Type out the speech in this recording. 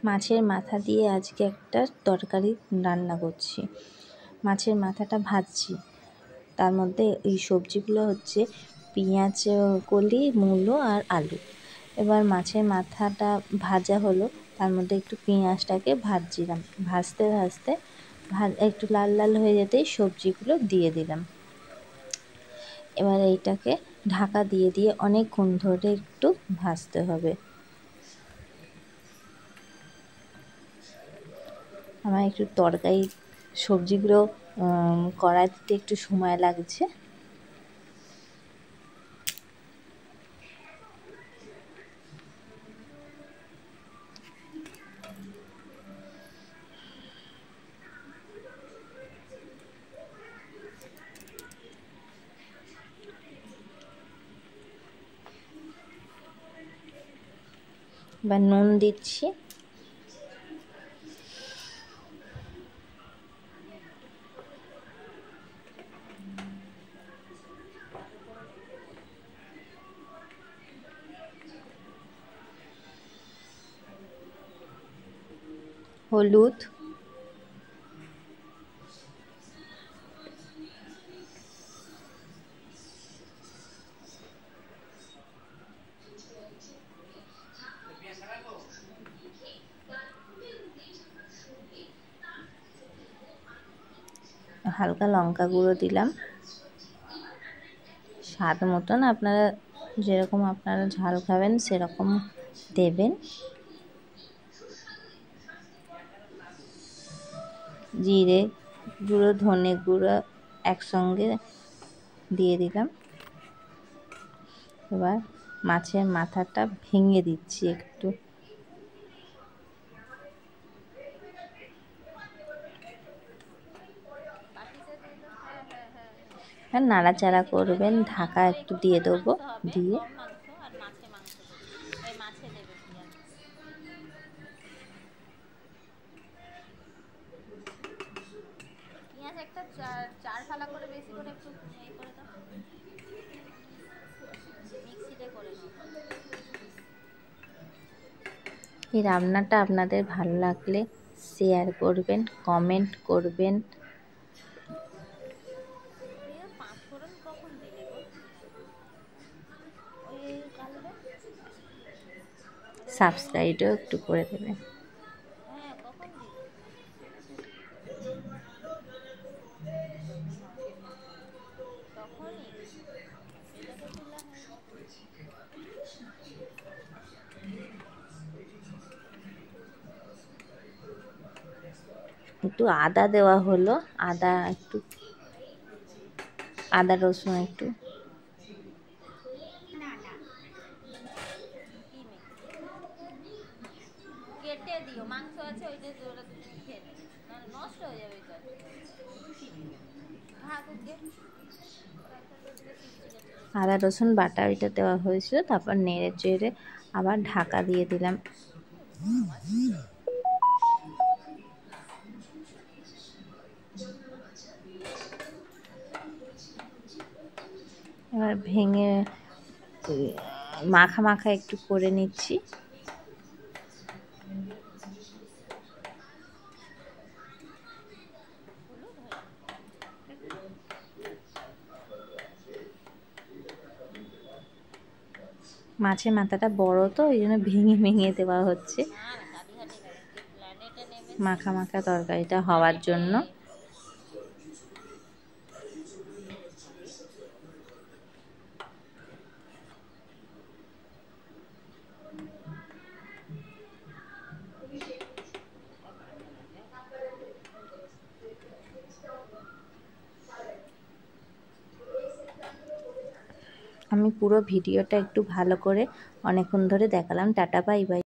মাছের মাথা দিয়ে আজকে একটা তরকারি রান্না করছি। মাছের মাথাটা ভাজছি, তার মধ্যে এই সবজিগুলো হচ্ছে পেঁয়াজ কলি, মূলো আর আলু। এবার মাছের মাথাটা ভাজা হলো, তার মধ্যে একটু পেঁয়াজটাকে ভাজছিলাম, ভাজতে ভাজতে একটু লাল লাল হয়ে যেতেই সবজিগুলো দিয়ে দিলাম। এবার এইটাকে ঢাকা দিয়ে দিয়ে অনেকক্ষণ ধরে একটু ভাজতে হবে। আমার একটু তরকারি সবজিগুলো কড়াই দিতে একটু সময় লাগছে। এবার নুন দিচ্ছি, হলুদ, হালকা লঙ্কা গুঁড়ো দিলাম স্বাদ মতন। আপনারা যেরকম আপনারা ঝাল খাবেন সেরকম দেবেন। জিরে গুঁড়ো, ধনে গুঁড়ো একসঙ্গে দিয়ে দিলাম। এবার মাছের মাথাটা ভেঙে দিচ্ছি একটু। আর নাড়াচাড়া করবেন, ঢাকা একটু দিয়ে দেবো, দিয়ে চার ফালা করে বেশি করে একটু এই করে দাও, মিক্সিতে করে নাও। এই রান্নাটা আপনাদের ভালো লাগলে শেয়ার করবেন, কমেন্ট করবেন। পাঁচফোড়ন কখন দিলে গো? ওই কালবে সাবস্ক্রাইবও একটু করে দেবেন। হ্যাঁ, কখন দিলে? তখনই এটা তো তোলা হয়। একটু আদা দেওয়া হলো, আদা একটু, আদা রসুন একটু, কেটে দিও, মাংস আছে ওইটা ওরা দুজন খেয়ে নেবে, না নষ্ট হয়ে যাবে। আদা রসুন বাটা ওইটা দেওয়া হয়েছিল। তারপর নেড়ে চেড়ে আবার ঢাকা দিয়ে দিলাম। এবার ভেঙে মাখা মাখা একটু করে নিচ্ছি। মাছের মাথাটা বড় তো ওই জন্য ভেঙে ভেঙে দেওয়া হচ্ছে মাখা মাখা তরকারিটা হওয়ার জন্য। আমি পুরো ভিডিওটা একটু ভালো করে অনেকক্ষণ ধরে দেখালাম। Tata, bye bye.